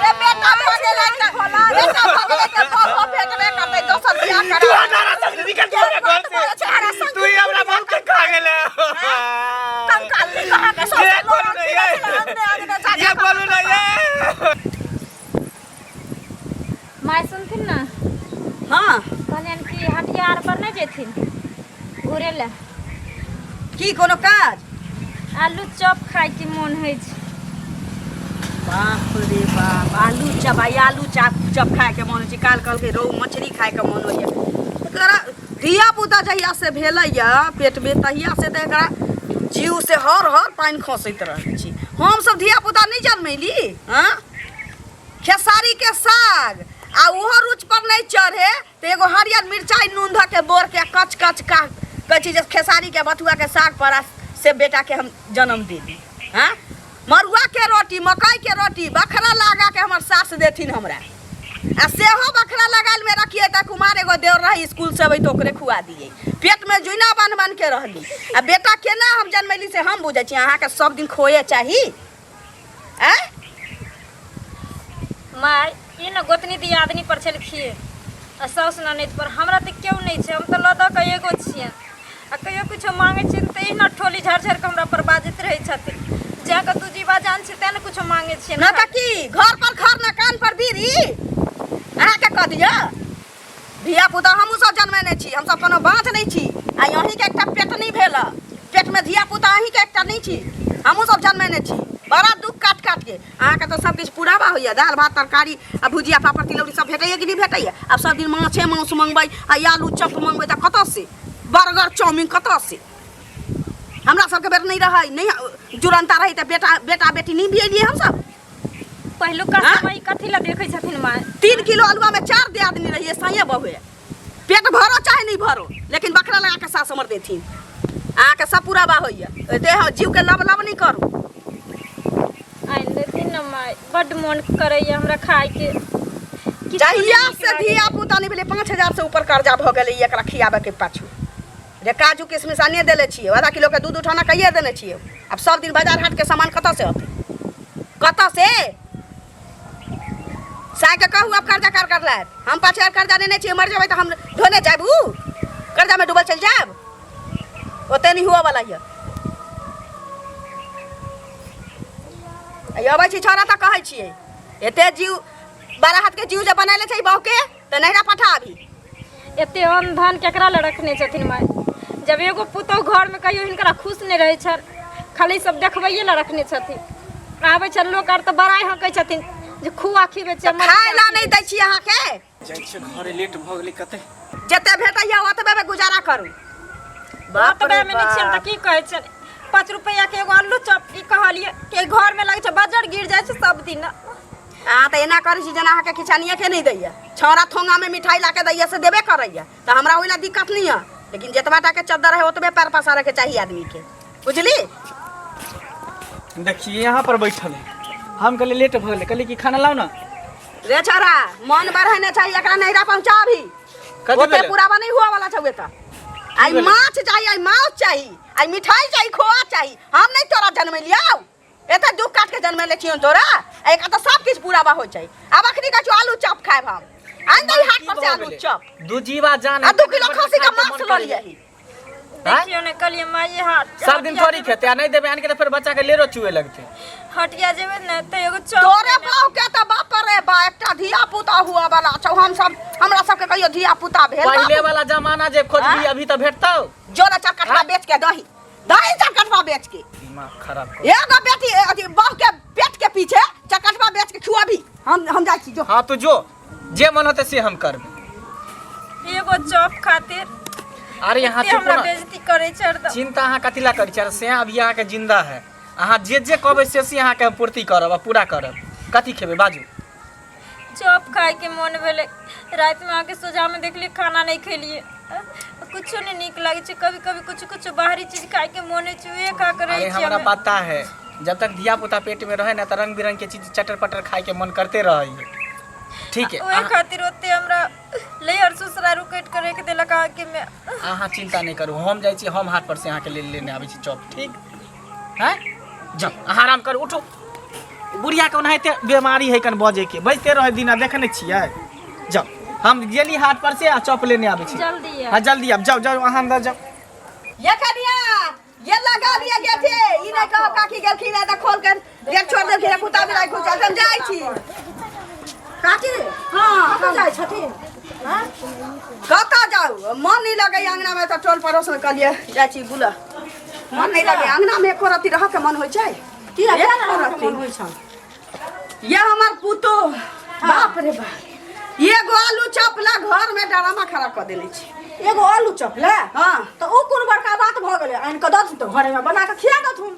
रे बेटा भागे बेटा भागे के भो भेटबे करते दोसर बियाह करा तू हमारा संग निकल घर से तू ही हमरा बाप के खा गेले कंकाल नहीं कहा के सो ये बोलू ना ये माय सुनथिन ना हां कहलियन कि हटिया आर पर नहीं जेथिन घुरे ले की कोनो काज आलू चॉप खाय के मन होय छै बाप रे बाप आलू चप खाए के मन छै काल के रोहू मछली खाए के मन होइए एकरा धिया पुता जहिया से भेलैया पेट में तहिया से त एकरा जीव से हर पानी खसैत रहै छी हम सब धिया पुता नहीं जन्मैली हां खेसारी के साग आ ओहो रुच पर नहीं चढ़े तो एगो हरियर मिर्चाई नून ध के बोर के कच कच का कची जे खेसारी के बथुआ के साग पर से बेटा के हम जन्म देली हां मरुआ के रोटी मकई के रोटी बखरा लगा के हमर सास देथिन हमरा आ सेहो बखरा लगाल में रखिए त कुमार एगो देवर रही स्कूल से अबै तो ओकरे खुआ दिए पेट में जुइना बन के रहली आ बेटा केना हम जन्मैली से हम बुझै छी अहाँ के सब दिन खोए चाही हैं माय ई न गोतनी दी आदमी पर छलखिए आ साउस ननद पर हमरा त क्यों नहीं छै हम त लदा के एगो छियै आ कहियो कुछ मांगे छी त ई न ठोली झर झर के हमरा पर बाजत रहै छथिन जाके तू जीवा जान छै तेन कुछ मांगे छी न त की घर पर खर न कान पर बीरी अहाँ के कह दिया धिया पुता हमहू सब जन्मने छी हम सब कोनो बात नहीं छी आ यही के एकटा पेट नहीं भेल पेट में धिया पुता अही के एकटा नहीं छी हमहू सब जन्मने छी बड़ा दुख काट के अहाँ के तो सब कुछ पुरावा होइए दाल भात तरकारी आ भुजिया पापड़ तिलौरी सब भेटैए कि नहीं भेटैए अब सब दिन माछे मांस मंगबै आ आलू चप मंगबै त कतऽ से बर्गर चाउमीन कतऽ से हमरा सबके बेर नहीं रहे नहीं जुरंता रही त बेटा बेटी नहीं बियलिए हम सब पहिलुका समय कथि ला देखै छथिन माय 3 किलो आलूआ में 4 दे आदमी रहिए सहिए बहुए पेट भरो चाहे नहीं भरो लेकिन बकरा लगा के सास हमर देथिन अहाँ के सब पूरा बा होइए देह जीव के लब नहीं करू आइन देथिन न माय बड मन करैया हमरा खाय के जहिया से धिया पुता नहीं भेले 5000 से ऊपर कर्जा भ गेलै एकरा खियाबे के पाछू रे काजू किशमिश आने देले छिए आधा किलो के दूध उठाना कहिए देने छिए अब सब दिन बाजार हाट के सामान कतऽ से होते कतऽ से साय के कहू अब कर्जा कर ले हम 5000 कर्जा देने छिए मर जेबै त हम ढोने जाबू कर्जा में डूबल चल जाब ओते नहीं हुआ वाला ये अबै छी छोरा त कहै छिए एते जीव 12 हाथ के जीव जे बनैले छै बहु के त नहिरा पठाबी एते अन्न धन केकरा ल रखने छथिन माय जब एगो पुतौ घर में कहियो हिनकरा खुश नहीं रहे छन खाली सब देखबैये ला रखने छथिन आबै छ लोग आर त बड़ाई हकै छथिन जे खुआ खिबे छै खाय ला नहीं दै छी अहाँ के जाइ छै घरे लेट भ गेलै कते जते भेटैया ओतबे में गुजारा करू बाप रे में नहीं छियन त की कहै छै 5 रुपया के एगो आलू चॉप की कहलिए के घर में लगे छै बजर गिर जाय छै सब दिन आ त एना करै छी जना अहाँ के किछानिए के नहीं दैया छोरा थोंगा में मिठाई ला के दैया से देबे करैया त हमरा होइला दिक्कत नहीं है लेकिन जतबा टा के चद्दर है ओतबे पैर पसारे के चाहिए आदमी के बुझली देखिए यहाँ पर बैठल है हम कहले लेट भ गेलै कहले कि खाना लाओ ना रे छोरा मन बढ़ाने चाहिए एकरा नहिरा पहुंचा भी ओते पूरा नहीं हुआ वाला छवे त आई माछ चाहिए आई मांस चाहिए आई मिठाई चाहिए खोआ चाहिए हम नहीं तोरा जन्म लियाओ एते दुख काट के जन्म ले छियन तोरा एक त सब कुछ पूरा बा हो जाई अब अखनी का आलू चॉप खाए हम आन दई हाट पर से आलू चॉप दू जीवा जान 2 किलो खस्सी का मांस लो लियही देखियो ने कलिए माई हाट सब दिन थोड़ी खेते आ नहीं देबे आन के तो फिर बच्चा के लेरो चुए लगते हटिया जेबे न त एगो चॉप तोरे बाऊ के त बाप रे बा एकटा धिया पुता हुआ वाला छौ हम सब हमरा सब के कहियो धिया पुता भेल पहले वाला जमाना जे खोजबी अभी तो भेटतौ जो ना चरकटवा बेच के दही चरकटवा बेच के दिमाग खराब एगो बेटी अथी बहू के पेट के पीछे चरकटवा बेच के खुआबी हम जाई छी जो हां तू जो जे मन होते से हम करबे एगो चॉप खातिर अरे यहाँ चुप ना बेइज्जती करे छर द चिंता अहाँ कथिला करी छर से अभी अहाँ के जिंदा है अहाँ जे कहबै से अहाँ के पूर्ति करब आ पूरा करब कथि खेबे बाजू चॉप खाए के मन भेले रात में आके सोजा में देखली खाना नहीं खेलिए कुछ नहीं निक लागे छै कभी कभी कुछ बाहरी चीज खाए के मन चुए खा करे अरे हमरा पता है जब तक धिया पुता पेट में रहे ना त रंग बिरंग के चीज चटर पटर खाए के मन करते रही ठीक है ओए खातिर होते हमरा लेहर ससुरारू कट करे के देलक के में अहाँ चिंता नहीं करू हम जाइ छी हम हाट पर से अहाँ के लेने आबै छी चॉप ठीक है जाओ आराम कर उठो बुढ़िया के ओनाहिते बीमारी है कन बजे के बजते रहे दिन देखने छियै। जाओ हम गेली हाट पर से आ चॉप लेने आबै छी। जल्दी हां जल्दी आब जाओ जाओ अहाँ अंदर जाओ। ये कनिया ये लगा दिया गेट है ई नहीं कहो काकी गेलखिन है त खोल कर गेट छोड़ देलखिन कुत्ता भी राखू चल हम जाई छी। काकी हां कहाँ जाई छथिन? हां कतऽ जाऊ मन नहीं लगे अंगना में त टोल पड़ोस में कहलिए जाई छी बुला। मन नहीं लगे अंगना में एको रति रह के मन होय छै की है मन होय छै। ये हमर पुतो बाप रे बाप एगो आलू चपला घर में ड्रामा खड़ा कर देने छी। एगो आलू चपला हां तो उ कोन बड़का बात भ गेलै आन के दत तो घरे में बना के खिया दथुन।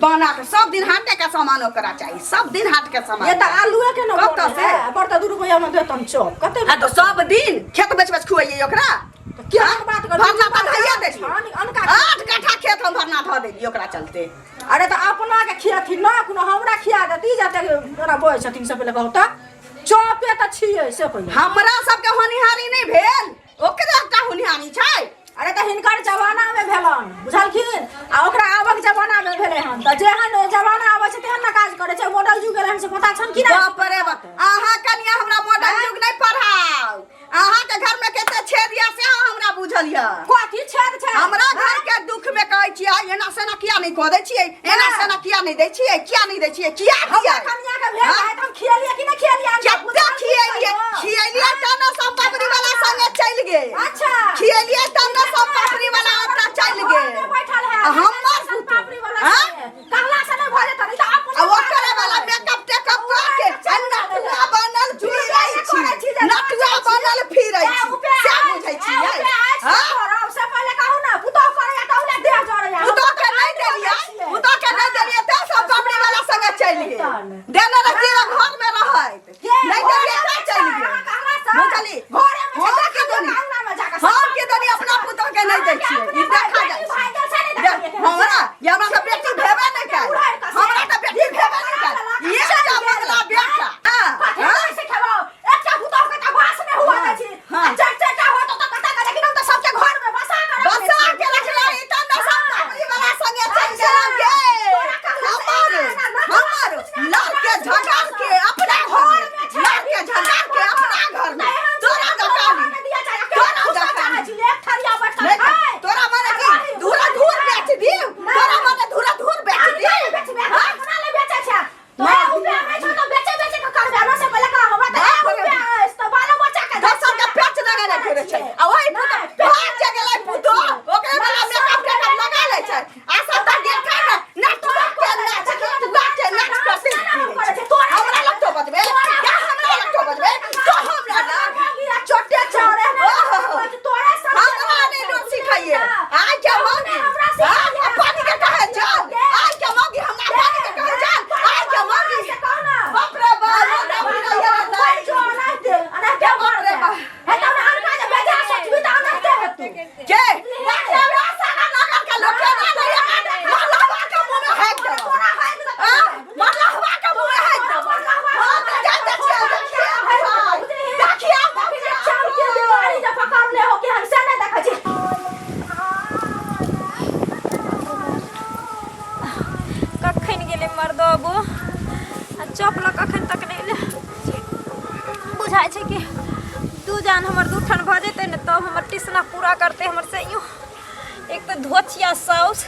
बना के सब दिन हाटे के सामान ओकरा चाहिए सब दिन हाट के सामान। ये त आलूए के न कतऽ से बड़का 2 रुपया में देतन चप कते हां तो सब दिन खेत बेच बेच खुआइए ओकरा तो क्या बात कर भरना बढ़ाइए दे अनका 8 कट्ठा खेत हम भरना ध देली ओकरा चलते। अरे त अपना के खियाथि ना कोनो हमरा खिया देती जाते तोरा बोय छथिन सब पहिले कहता चपे त छियै से पहिले हमरा सब के होनिहारी नहीं भेल ओकरा एकटा होनिहारी छै। अरे त हिनकर जमाना में भेलन बुझलखिन आ ओकरा आबक जमाना में भेले हन त जेहन जमाना आबै छै तेहन ना काज करे छै। मॉडल जुग गेलै से पता छन कि ना? बाप रे बाप अहाँ कनिया हमरा मॉडल युग नहीं पढ़ाओ। अहाँ के घर में केते छेद या से हमरा बुझलिया कथि छेद छै? हमरा घर के दुख में कहै छियै एना से ना किया नहीं कह दै छियै एना से ना किया नहीं दै छियै किया नहीं दै छियै किया हमरा कनिया के भेल है त हम खियलिए कि ना खियलिए? केते खियलिए त ना सब पापड़ी वाला संगे चल गे। अच्छा खियलिए त ना सब पापड़ी वाला ओकरा चल गे। बैठल है हमर पापड़ी वाला कहला से नहीं भले त त अपन ओकरे वाला मेकअप टेकअप करके नटुआ बनल फिरै छी नटुआ बनल फिरै छी से बुझै छियै। हां से पहले कहू ना पुतो करे त उले देह जड़ैया पुतो के नहीं देलिए त सब पापड़ी वाला संगे चल गे। देना रखिए घर में रहत नहीं देलिए त चल गे। बुझली घरे में हम के दोनी अंगना में जाके हम के दोनी अपना पुतो के नहीं दै छियै ई देखा जाइ छै। हमरा ये हमरा त बेटी भेबे नहीं कर हमरा त बेटी भेबे नहीं कर ये क्या मंगला बेटा हां से खेबो एकटा पुतो के त घास में हुआ दै छी चटा हो त कता करे कि त सबके घर में बसा के रखला ई त न सब पापड़ी वाला संगे चल गेल गे। हमर लड़ के झगड़ के अपना घर में लड़ के झगड़ के अपना घर में तोरा दकानी तोरा माने की धूरा धूर बेच दी तोरा माने धूरा धूर बेच दी अपना ले बेचे छै तो उबे में छ तो बेचे बेचे के कर देना से पहले का हमरा त उबे तो बालो बच्चा के दोसर के पेच लगा ले फिरे छै आ ओही पेच जे गेलै पुतो ओकरे वाला मेकअप टेकअप लगा ले छै आ सब त देखा ना नटुआ के नाच करते हमरा लगतो बजबे क्या हमरा लगतो बजबे तो हमरा लग छोटे छोरे तोरा सब हमरा नहीं डोर सिखाइए आज क्या मांगी हमरा पानी के कहे जान आज क्या मांगी हमरा पानी के कहे जान आज क्या मांगी से कहो ना बाप रे बाप जो अनहते अनहते घर रे है त हम अनका जे बेजा सोचबी त अनहते हेतु के ना सारा नगर के लोग के नहीं मरलवा के मुंह में हैक दे तोरा है मरलवा के मुंह में हैक दे हां तो जानते छियै देखिए चाल के बीमारी जे पकड़ ले हो के हम से नहीं देखै छी। कखन गेले मर्दबो आ चपला कखन तक नहीं ले बुझाय छै कि दू जान हमर दूठन भ जेतै ने तब हमर टिसना पूरा करते हमर सैयो। एक तो धोचिया साउस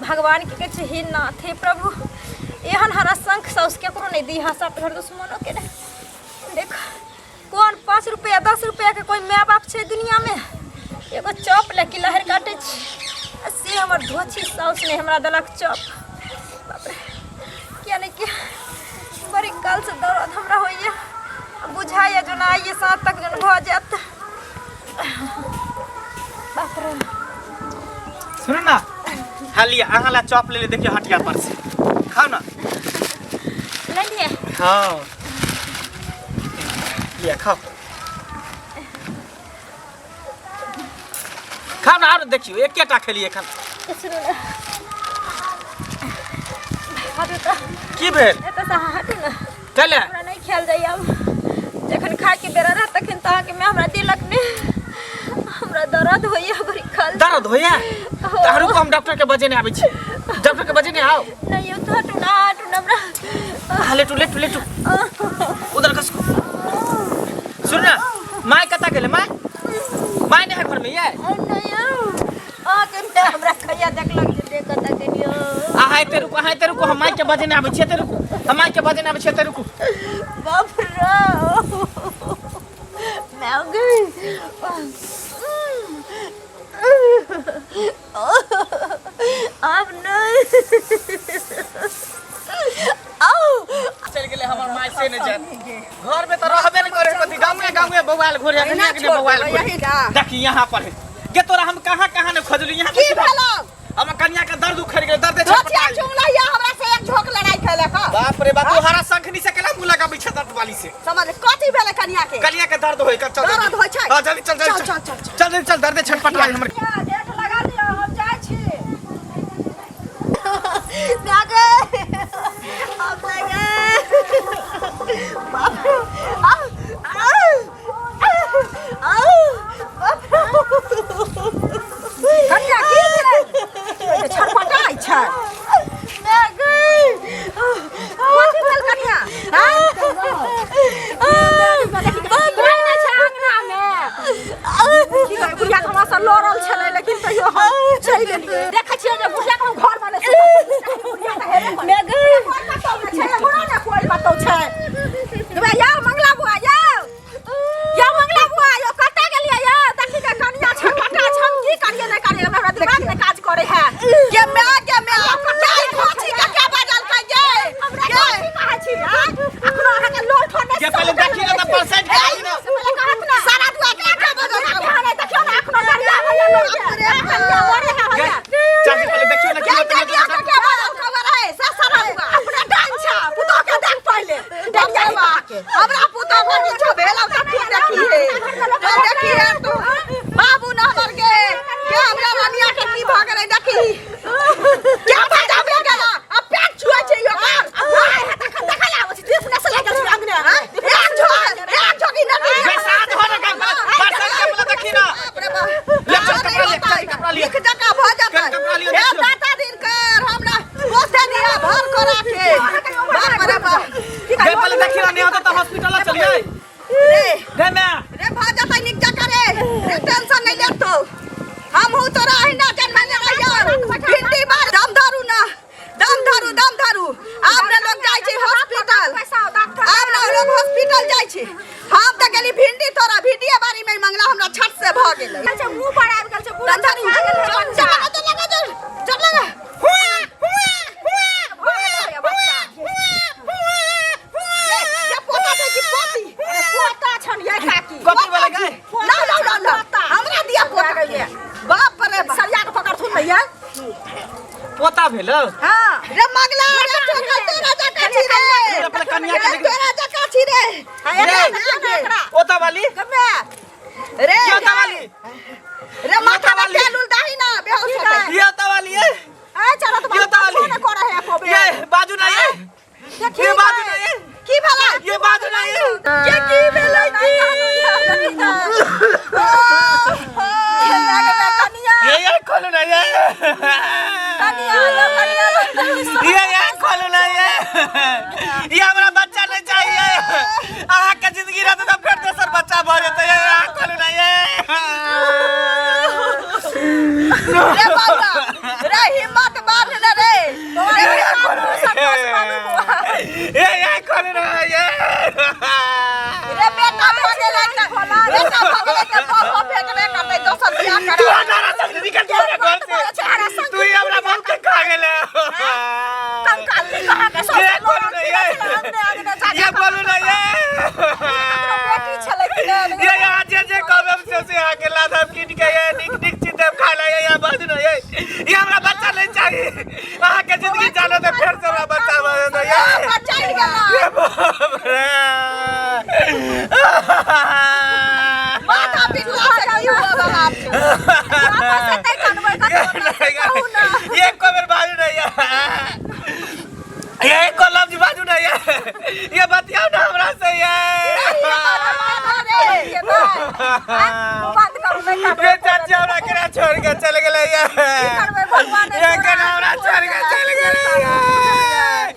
भगवान के कहै छै हे नाथ हे प्रभु एहन हरा शंख साउस केकरो नहीं दी हां सब घर दुश्मनों के ने देख कौन 5 रुपया 10 रुपया के कोई माय बाप छै दुनिया में एगो चप लेके लहर काटे छै से हमर धोची साउस ने हमरा देलक चप बाप रे क्या नहीं कि बड़ी काल से दर्द हमरा होइए बुझाइए जो ना आइए साथ तक जन भ जात बाप रे। सुनो ना हालिया अहाँला चॉप ले ले देखियो हटिया पर से खाओ ना ले लिए हां लिया खाओ खाओ ना और देखियो एकेटा खेलिए एखन सुनो ना हटू तो की भेल ए तो हटू ना चले हमरा नहीं खेल जाइए अब जखन खाए के बेरा रह तखन तो आके मैं हमरा दिलक ने हमरा दर्द होइए बड़ी काल दर्द होइए तारू को हम डॉक्टर के बजे ने आबै छी डॉक्टर के बजे ने आओ नहीं यो तो हटू ना लेटू उधर कस सुन ना माय कता गेले माय नहीं है घर में ये हमरा खैया देखलक जे देखता के लियो हाय ते रुको हम माय के बजे ना आबै छै ते रुको हम माय के बजे ना आबै छै ते रुको बाप रे मैं गई अब नहीं चल गेले हमर माय से न जात घर में तो रहबे न करे कथि गांव में बवाल घोरे के बवाल घोरे देखी यहां पर के तोरा हम कहां न खोजली यहां की भेलो हम कन्या के दर्द उखड़ गेल दर्द छटपटा चुंगला या हमरा से एक झोक लड़ाई खेले का बाप रे बाप तोहरा संखनी से केला मुंह लगा बिछा दर्द वाली से समझ कथि भेले कन्या के दर्द होय का चल दर्द होय छै हां जल्दी चल दर्द छटपटा हमर देख लगा दियो हम जाय छी नागे अब नागे बाप रे कन्या की भेले छटपटाई छै नागे कथि भेल कन्या बुढ़िया के हमरा से लड़ल छलै लेकिन तैयो हम चलि गेलियै देखै छियै जे बुढ़िया के घर वाले से बुढ़िया के हेरे मैं गई छै हमरा ने कोई बातो छै गे या मंगला बुआ या मंगला बुआ यो कतऽ गेलियै या देखि के कन्या छटपटा छम की करियै नै करियै हमरा दिमाग में काज करे है के मैं जाई खोची के के बाजल का गे हमरा कोची कहै छी अखनो अहाँ के लोल ठोने के पहले देखि न त परसेंट के ना पहले कहत ना सारा दुआ के आके बजल है देखियो ना अखनो डरिया भैया लोल रे कन्या मरे है भैया चाची पहले देखियो ना के डरिया के बाजल खबर है सारा दुआ अपना डांस छा पुतो के देख पहले डरिया के हमरा पुतो के किछो भेल अब तू देखी है तू बाबू न हमर के हमरा रानिया के की भ गेलै देखी क्या बता बे गेला अब पेट छुआ छै यो कर देखा आबै छै देश ने से लागल छै अंगने एक जोगी न बेसाद हो रे का परसेंट के पहले देखी ना अरे बाप ले कपड़ा लिया एक जगह भ जाता ए दाता दिन कर हमरा पोसे दिया भर करा के बाप रे बाप के पहले देखी ना नहीं होता तो हॉस्पिटल चलिए रे मैं रे भ जाता निक जका रे टेंशन नहीं ले तो हम हूं तोरा हिना जन्मने रहियो भिंडी बार दम धरू आब ने लोग जाय छै हॉस्पिटल आब ने लोग हॉस्पिटल जाय छै हम त गेली भिंडी तोरा भिंडीए बारी में मंगला हमरा छट से भ गेलै अच्छा मुंह पर आबि गेल छै पूरा धरू चल लगा ये पोता छै कि पोती पोता छन ये काकी कथि वाला गए ना हमरा दिया पोता गए बाप रे सरिया के पकड़ सुन भैया पोता भेलो हां रे मंगला रे तोरा जका छी रे पहले कन्या के तोरा जका छी रे पोता वाली गमे रे पोता वाली रे माथा में तेल उल दाही ना बेहोश हो गए ये पोता वाली है ए चलो तो पोता वाली ना करे है को ये बाजू ना ये बाजू ना ये की भला ये बाजू ना ये के की भेलै की ये खोलो ना ये ये खोलो ना ये हमरा बच्चा नहीं चाहिए अहाँ के जिंदगी रहते तो फिर दोसर बच्चा भ जेतै ये खोलो ना ये रे बाबा रे हिम्मत बांध ले रे ये खोलो ना ये रे बेटा भागे लगता बेटा भागे के बाबा भेटबे करतै दोसर बियाह तू करा हमारा संग निकल जा घर से तू ही हमरा बाप के खा गेले कंकाल कहां के सब ये खोलो ना ये बोलो ना ये बेटी छले कि ये आज जे कबम से आके लादा किन के ये निक चीज खा ले ये बात ना ये हमरा बच्चा नहीं चाहिए अहाँ के जिंदगी जाने तो फिर से हमरा बच्चा बने तो ये बच्चा ही गेला ये बाप रे माथा पिटला से की हुआ बाप वापस से तै कानबै कतना ये कोबर बाजू नहीं ये को लफ्ज बाजू नहीं ये बतियाओ ना हमरा से ये ये चाचा हमरा केना छोड़ के चल गेलै ये भगवान ये केना हमरा छोड़ के चल गेलै